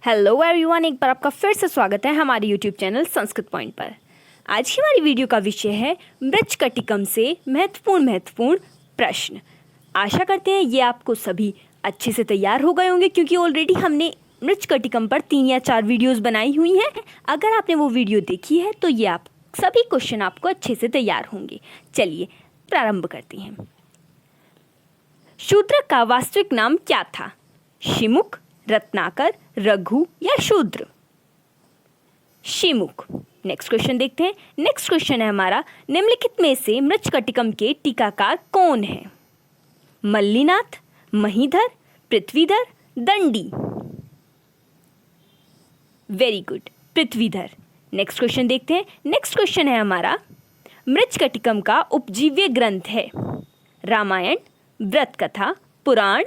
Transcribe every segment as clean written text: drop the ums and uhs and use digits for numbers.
Hello everyone, एक बार आपका फिर से स्वागत है हमारे यूट्यूब चैनल संस्कृत पॉइंट पर। आज की हमारी वीडियो का विषय है मृच्छकटिकम से महत्वपूर्ण प्रश्न। आशा करते हैं ये आपको सभी अच्छे से तैयार हो गए होंगे, क्योंकि ऑलरेडी हमने मृच्छकटिकम पर 3 या 4 वीडियोस बनाई हुई हैं। अगर आपने वो वीडियो देखी है तो ये आप सभी क्वेश्चन आपको अच्छे से तैयार होंगे। चलिए प्रारंभ करते हैं। शूद्रक का वास्तविक नाम क्या था? शिमुख, रत्नाकर, रघु या शूद्र? शिमुख। नेक्स्ट क्वेश्चन देखते हैं। नेक्स्ट क्वेश्चन है हमारा, निम्नलिखित में से मृच्छकटिकम के टीकाकार कौन है? Mallinath, Mahidhar, Prithvidhar, Dandi? Very good, Prithvidhar. Next question देखते हैं। नेक्स्ट क्वेश्चन है हमारा, मृच्छकटिकम का उपजीव्य ग्रंथ है रामायण, व्रत कथा, पुराण,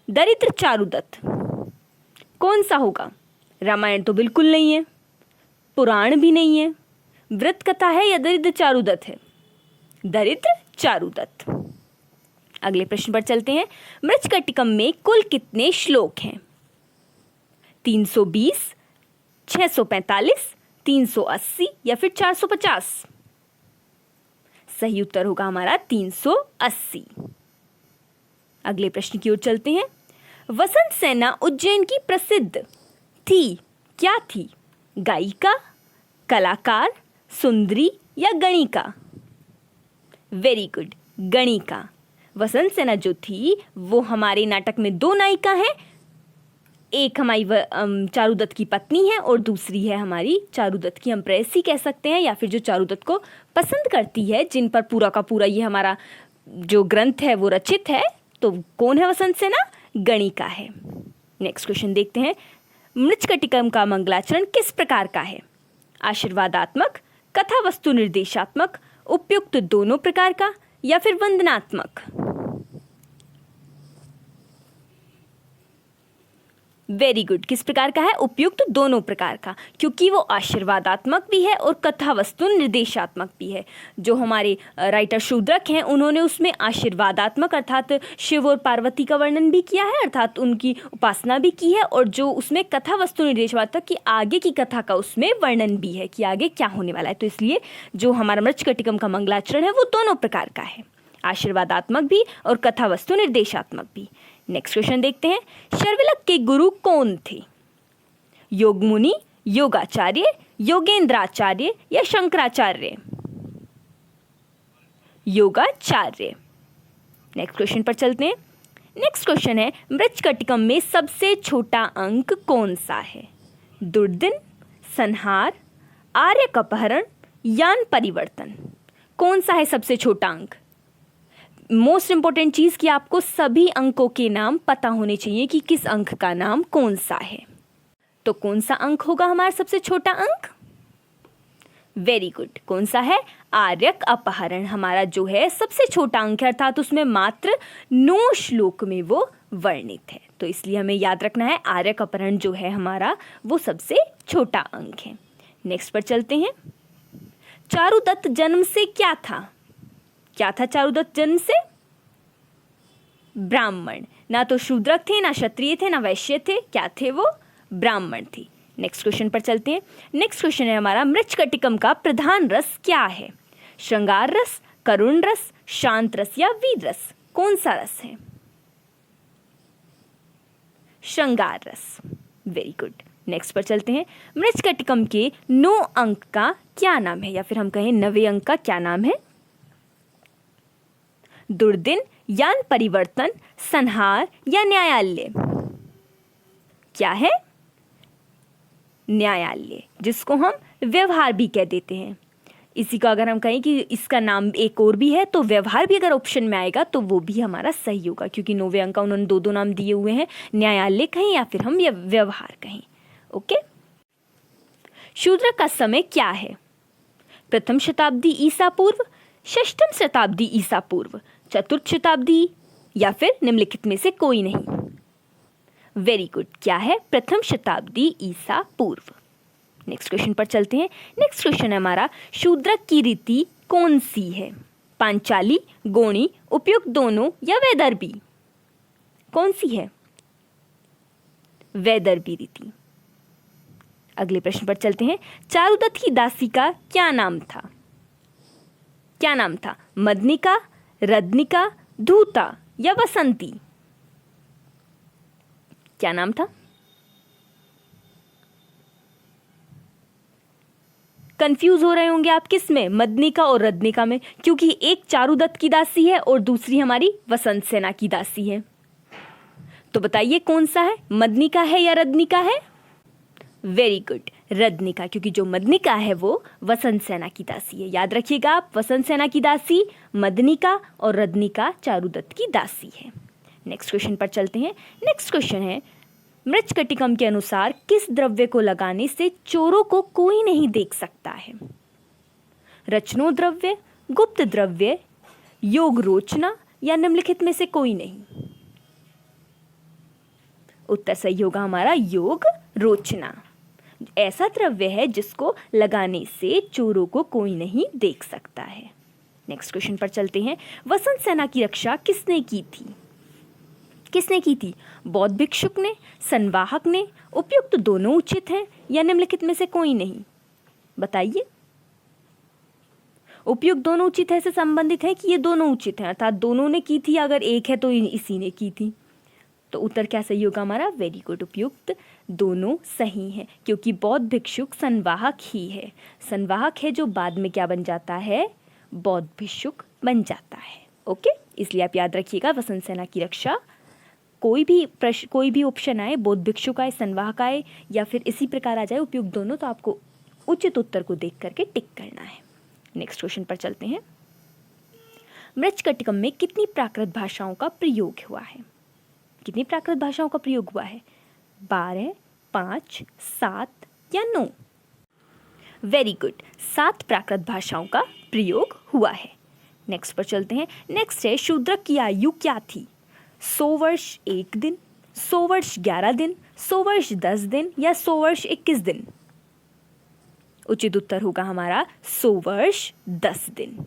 दरिद्र चारुदत्त? कौन सा होगा? रामायण तो बिल्कुल नहीं है, पुराण भी नहीं है, व्रत कथा है या दरिद्र चारुदत्त है? दरिद्र चारुदत्त। अगले प्रश्न पर चलते हैं। मृच्छकटिकम में कुल कितने श्लोक हैं? 320, 645, 380 या फिर 450? सही उत्तर होगा हमारा 380। अगले प्रश्न की ओर चलते हैं। वसंत सेना उज्जैन की प्रसिद्ध थी, क्या थी? गायिका, कलाकार, सुंदरी या गणिका? Very good, गणिका। वसंत सेना जो थी वो हमारे नाटक में 2 नायिका हैं। एक हमारी चारुदत्त की पत्नी है और दूसरी है हमारी चारुदत्त की हम प्रेयसी कह सकते हैं, या फिर जो चारुदत्त को पसंद करती है, जिन पर पूरा का पूरा ये हमारा जो ग्रंथ है वो रचित है। तो कौन है वसंत सेना? गणिका है। नेक्स्ट क्वेश्चन देखते हैं। मृच्छकटिकम का मंगलाचरण किस प्रकार का है? आशीर्वादात्मक, कथा वस्तु निर्देशात्मक, उपयुक्त दोनों प्रकार का या फिर वंदनात्मक? वेरी गुड, किस प्रकार का है? उपयुक्त दोनों प्रकार का, क्योंकि वो आशीर्वादात्मक भी है और कथा वस्तु निर्देशात्मक भी है। जो हमारे राइटर शूद्रक हैं उन्होंने उसमें आशीर्वादात्मक अर्थात शिव और पार्वती का वर्णन भी किया है, अर्थात उनकी उपासना भी की है, और जो उसमें कथा वस्तु निर्देशात्मक की आगे की कथा का उसमें वर्णन भी है कि आगे क्या होने वाला है। तो इसलिए जो हमारा मृच्छकटिकम का मंगलाचरण है वो दोनों प्रकार का है, आशीर्वादात्मक भी और कथा वस्तु निर्देशात्मक भी। नेक्स्ट क्वेश्चन देखते हैं। शर्विलक के गुरु कौन थे? योगमुनि, योगाचार्य, योगेंद्राचार्य या शंकराचार्य? योगाचार्य। नेक्स्ट क्वेश्चन पर चलते हैं। नेक्स्ट क्वेश्चन है, मृच्छकटिकम में सबसे छोटा अंक कौन सा है? दुर्दिन, संहार, आर्यक अपहरण, यान परिवर्तन? कौन सा है सबसे छोटा अंक? मोस्ट इंपॉर्टेंट चीज कि आपको सभी अंकों के नाम पता होने चाहिए कि किस अंक का नाम कौन सा है। तो कौन सा अंक होगा हमारा सबसे छोटा अंक? वेरी गुड, कौन सा है? आर्यक अपहरण हमारा जो है सबसे छोटा अंक है, अर्थात उसमें मात्र 9 श्लोक में वो वर्णित है। तो इसलिए हमें याद रखना है आर्यक अपहरण जो है हमारा वो सबसे छोटा अंक है। नेक्स्ट पर चलते हैं। चारुदत्त जन्म से क्या था? क्या था चारुदत्त जन्म से? ब्राह्मण। ना तो शूद्रक थे, ना क्षत्रिय थे, ना वैश्य थे। क्या थे वो? ब्राह्मण थे। नेक्स्ट क्वेश्चन पर चलते हैं। नेक्स्ट क्वेश्चन है हमारा, मृच्छकटिकम का प्रधान रस क्या है? श्रृंगार रस, करुण रस, शांत रस या वीर रस? कौन सा रस है? श्रृंगार रस। Very good. नेक्स्ट पर चलते हैं। मृच्छकटिकम के 9 अंक का क्या नाम है, या फिर हम कहें 9वें अंक का क्या नाम है? दुर्दिन, यान परिवर्तन, संहार या न्यायालय? क्या है? न्यायालय, जिसको हम व्यवहार भी कह देते हैं। इसी का अगर हम कहें कि इसका नाम एक और भी है तो व्यवहार भी अगर ऑप्शन में आएगा तो वो भी हमारा सही होगा, क्योंकि 9वें अंक का उन्होंने 2 नाम दिए हुए हैं, न्यायालय कहें या फिर हम व्यवहार कहें। ओके। शूद्रक का समय क्या है? प्रथम शताब्दी ईसा पूर्व, षष्ठम शताब्दी ईसा पूर्व, चतुर्थ शताब्दी या फिर निम्नलिखित में से कोई नहीं? वेरी गुड, क्या है? प्रथम शताब्दी ईसा पूर्व। नेक्स्ट क्वेश्चन पर चलते हैं। नेक्स्ट क्वेश्चन है हमारा, शूद्रक की रीति कौन सी है? पांचाली, गोणी, उपयुक्त दोनों या वैदर्भी? कौन सी है? वैदर्भी रीति। अगले प्रश्न पर चलते हैं। चारुदत्त की दासी का क्या नाम था? क्या नाम था? मदनिका, रदनिका, धूता या बसंती? क्या नाम था? कंफ्यूज हो रहे होंगे आप किस में, मदनिका और रदनिका में, क्योंकि एक चारुदत्त की दासी है और दूसरी हमारी वसंत सेना की दासी है। तो बताइए कौन सा है, मदनिका है या रदनिका है? वेरी गुड, रदनिका, क्योंकि जो मदनिका है वो वसंत सेना की दासी है। याद रखिएगा आप, वसंत सेना की दासी मदनिका और रदनिका चारुदत्त की दासी है। नेक्स्ट क्वेश्चन पर चलते हैं। नेक्स्ट क्वेश्चन है, मृच्छकटिकम के अनुसार किस द्रव्य को लगाने से चोरों को कोई नहीं देख सकता है? रचनो द्रव्य, गुप्त द्रव्य, योग रोचना या निम्नलिखित में से कोई नहीं? उत्तर सही होगा हमारा योग रोचना। ऐसा द्रव्य है जिसको लगाने से चोरों को कोई नहीं देख सकता है। नेक्स्ट क्वेश्चन पर चलते हैं। वसंत सेना की रक्षा किसने की थी? किसने की थी? बौद्ध भिक्षुक ने, संवाहक ने, उपयुक्त दोनों उचित हैं या निम्नलिखित में से कोई नहीं? बताइए। उपयुक्त दोनों उचित है से संबंधित है कि ये दोनों उचित हैं, अर्थात दोनों ने की थी, अगर एक है तो इसी ने की थी। तो उत्तर क्या सही होगा हमारा? वेरी गुड, उपयुक्त दोनों सही हैं, क्योंकि बौद्ध भिक्षुक संवाहक ही है। संवाहक है जो बाद में क्या बन जाता है? बौद्ध भिक्षुक बन जाता है। ओके, इसलिए आप याद रखिएगा, वसंत सेना की रक्षा, कोई भी ऑप्शन आए, बौद्ध भिक्षुक आए, संवाहक आए या फिर इसी प्रकार आ जाए उपयुक्त दोनों, तो आपको उचित उत्तर को देख करके टिक करना है। नेक्स्ट क्वेश्चन पर चलते हैं। मृच्छकटिकम में कितनी प्राकृत भाषाओं का प्रयोग हुआ है? कितनी प्राकृत भाषाओं का प्रयोग हुआ है? 12, 5, 7 या 9? वेरी गुड, 7 प्राकृत भाषाओं का प्रयोग हुआ है। नेक्स्ट पर चलते हैं। नेक्स्ट है, शूद्रक की आयु क्या थी? 100 वर्ष 1 दिन, 100 वर्ष 11 दिन, 100 वर्ष 10 दिन या 100 वर्ष 21 दिन? उचित उत्तर होगा हमारा 100 वर्ष 10 दिन।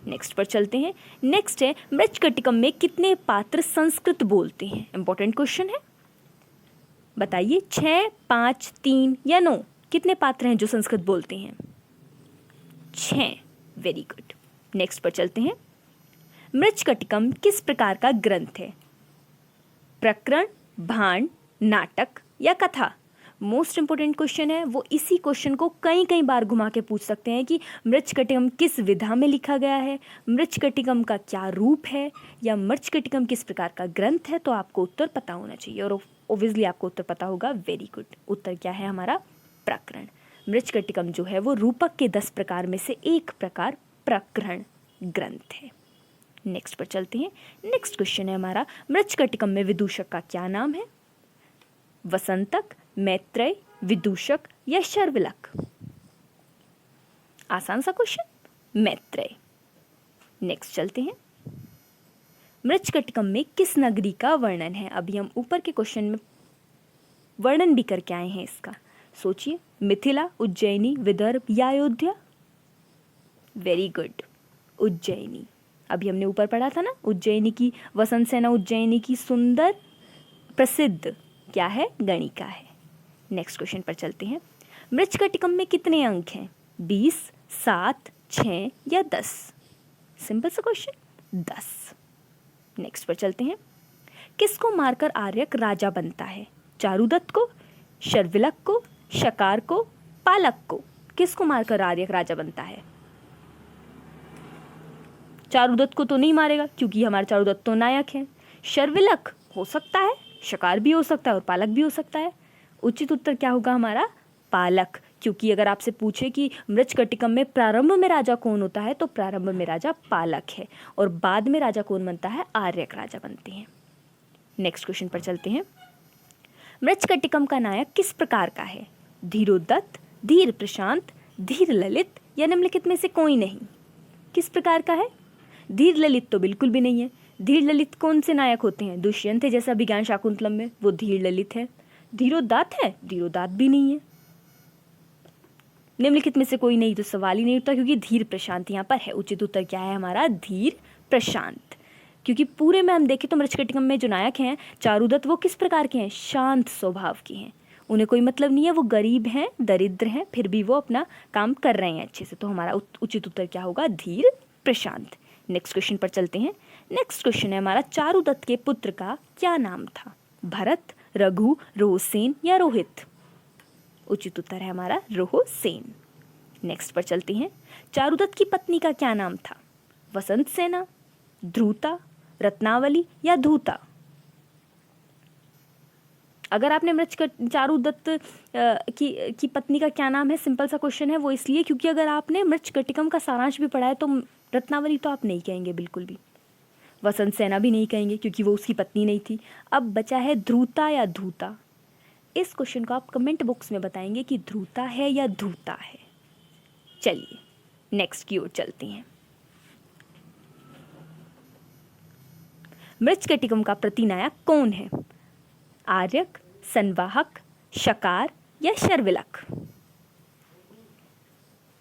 नेक्स्ट पर चलते हैं। नेक्स्ट है, मृच्छकटिकम में कितने पात्र संस्कृत बोलते हैं? इंपॉर्टेंट क्वेश्चन है, बताइए। 6, 5, 3 या 9? कितने पात्र हैं जो संस्कृत बोलते हैं? 6। Very good. नेक्स्ट पर चलते हैं। मृच्छकटिकम किस प्रकार का ग्रंथ है? प्रकरण, भांड, नाटक या कथा? मोस्ट इंपोर्टेंट क्वेश्चन है, वो इसी क्वेश्चन को कई बार घुमा के पूछ सकते हैं कि मृच्छकटिकम किस विधा में लिखा गया है, मृच्छकटिकम का क्या रूप है, या मृच्छकटिकम किस प्रकार का ग्रंथ है। तो आपको उत्तर पता होना चाहिए और ऑब्वियसली आपको उत्तर पता होगा। वेरी गुड, उत्तर क्या है हमारा? प्रकरण। मृच्छकटिकम जो है वो रूपक के 10 प्रकार में से एक प्रकार प्रकरण ग्रंथ है। नेक्स्ट पर चलते हैं। नेक्स्ट क्वेश्चन है हमारा, मृच्छकटिकम में विदूषक का क्या नाम है? वसंतक, मैत्रेय, विदूषक या शर्विलक? आसान सा क्वेश्चन, मैत्रेय। नेक्स्ट चलते हैं। मृच्छकटिकम में किस नगरी का वर्णन है? अभी हम ऊपर के क्वेश्चन में वर्णन भी करके आए हैं इसका, सोचिए। मिथिला, उज्जैनी, विदर्भ या अयोध्या? Very good, Ujjaini. अभी हमने ऊपर पढ़ा था ना, उज्जैनी की वसंत सेना, उज्जैनी की सुंदर प्रसिद्ध क्या है? गणिका है। नेक्स्ट क्वेश्चन पर चलते हैं। मृच्छकटिकम में कितने अंक हैं? 20, 7, 6 या 10? सिंपल सा क्वेश्चन, 10। नेक्स्ट पर चलते हैं। किसको मारकर आर्यक राजा बनता है? चारुदत्त को, शर्विलक को, शकार को, पालक को? किसको मारकर आर्यक राजा बनता है? चारुदत्त को तो नहीं मारेगा, क्योंकि हमारे चारुदत्त तो नायक हैं। शर्विलक हो सकता है, शकार भी हो सकता है और पालक भी हो सकता है। उचित उत्तर क्या होगा हमारा? पालक, क्योंकि अगर आपसे पूछे कि मृच्छकटिकम में प्रारंभ में राजा कौन होता है, तो प्रारंभ में राजा पालक है और बाद में राजा कौन बनता है? आर्यक राजा बनते हैं। नेक्स्ट क्वेश्चन पर चलते हैं। मृच्छकटिकम का नायक किस प्रकार का है? धीरोदत्त, धीर प्रशांत, धीर ललित या निम्नलिखित में से कोई नहीं? किस प्रकार का है? धीर ललित तो बिल्कुल भी नहीं है। धीर ललित कौन से नायक होते हैं? दुष्यंत है, जैसा विज्ञान शाकुंतलम में, वो धीर ललित है। धीरोदात्त है? धीरोदात्त भी नहीं है। निम्नलिखित में से कोई नहीं, तो सवाल ही नहीं उठता, क्योंकि धीर प्रशांत यहाँ पर है। उचित उत्तर क्या है हमारा? धीर प्रशांत। क्योंकि पूरे में हम देखें तो मृच्छकटिकम में जो नायक हैं चारुदत्त, वो किस प्रकार के हैं? शांत स्वभाव के हैं। उन्हें कोई मतलब नहीं है, वो गरीब हैं, दरिद्र हैं, फिर भी वो अपना काम कर रहे हैं अच्छे से। तो हमारा उचित उत्तर क्या होगा? धीर प्रशांत। नेक्स्ट क्वेश्चन पर चलते हैं। नेक्स्ट क्वेश्चन है हमारा, चारुदत्त के पुत्र का क्या नाम था? भरत, रघु, रोहसेन या रोहित? उचित उत्तर है हमारा रोहसेन। नेक्स्ट पर चलते हैं। चारुदत्त की पत्नी का क्या नाम था? वसंत सेना, ध्रुता, रत्नावली या धूता? अगर आपने चारुदत्त की पत्नी का क्या नाम है, सिंपल सा क्वेश्चन है, वो इसलिए क्योंकि अगर आपने मृच्छकटिकम का सारांश भी पढ़ा है तो रत्नावली तो आप नहीं कहेंगे बिल्कुल भी, वसंत सेना भी नहीं कहेंगे क्योंकि वो उसकी पत्नी नहीं थी। अब बचा है ध्रुता या धूता। इस क्वेश्चन को आप कमेंट बॉक्स में बताएंगे कि ध्रुता है या धूता है। चलिए नेक्स्ट की ओर चलते हैं। मृच्छकटिकम का प्रतिनायक कौन है? आर्यक, संवाहक, शकार या शर्विलक?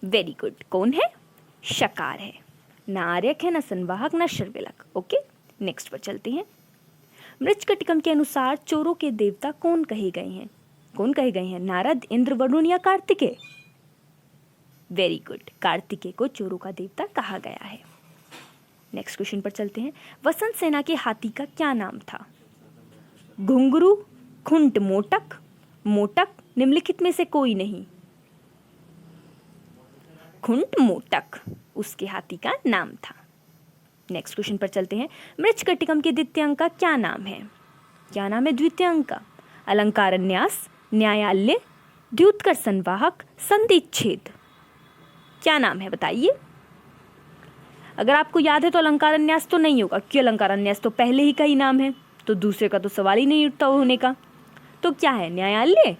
वेरी गुड, कौन है? शकार है। ना आर्यक है, ना संवाहक, ना शर्विलक। ओके, नेक्स्ट पर चलते हैं। मृच्छकटिकम के अनुसार चोरों के देवता कौन कहे गए हैं? कौन कहे गए हैं? नारद, इंद्र, वरुण या कार्तिकेय? वेरी गुड, कार्तिकेय को चोरों का देवता कहा गया है। नेक्स्ट क्वेश्चन पर चलते हैं। वसंत सेना के हाथी का क्या नाम था? घुंघरू, खुंट मोटक, मोटक, निम्नलिखित में से कोई नहीं। खुंट मोटक उसके हाथी का नाम था। नेक्स्ट क्वेश्चन पर चलते हैं। मृच्छकटिकम के द्वितीय अंक का क्या नाम है? क्या नाम है द्वितीय अंक का? अलंकारन्यास, न्यायालय, द्युतकर संवाहक, संधिच्छेद? क्या नाम है बताइए। अगर आपको याद है तो अलंकारन्यास तो नहीं होगा क्योंकि अलंकारन्यास तो पहले ही का ही नाम है, तो दूसरे का तो सवाल ही नहीं उठता होने का। तो क्या है? न्यायालय?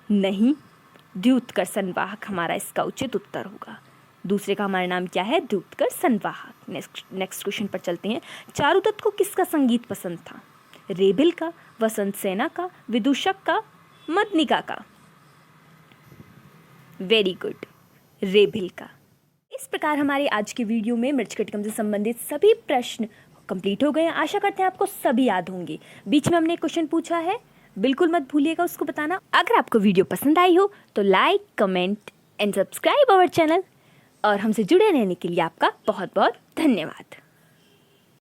नहीं, द्युतकर संवाहक हमारा इसका उचित उत्तर होगा। दूसरे का हमारा नाम क्या है? द्युतकर संवाहक। नेक्स्ट क्वेश्चन पर चलते हैं। चारुदत्त को किसका संगीत पसंद था? रेबिल का, वसंत सेना का, विदूषक का, मदनिका का? वेरी गुड, रेबिल का। इस प्रकार हमारे आज के वीडियो में मृच्छकटिकम से संबंधित सभी प्रश्न कंप्लीट हो गए हैं। आशा करते हैं आपको सभी याद होंगे। बीच में हमने एक क्वेश्चन पूछा है, बिल्कुल मत भूलिएगा उसको बताना। अगर आपको वीडियो पसंद आई हो तो like, comment and subscribe our channel. और हमसे जुड़े रहने के लिए आपका बहुत बहुत धन्यवाद।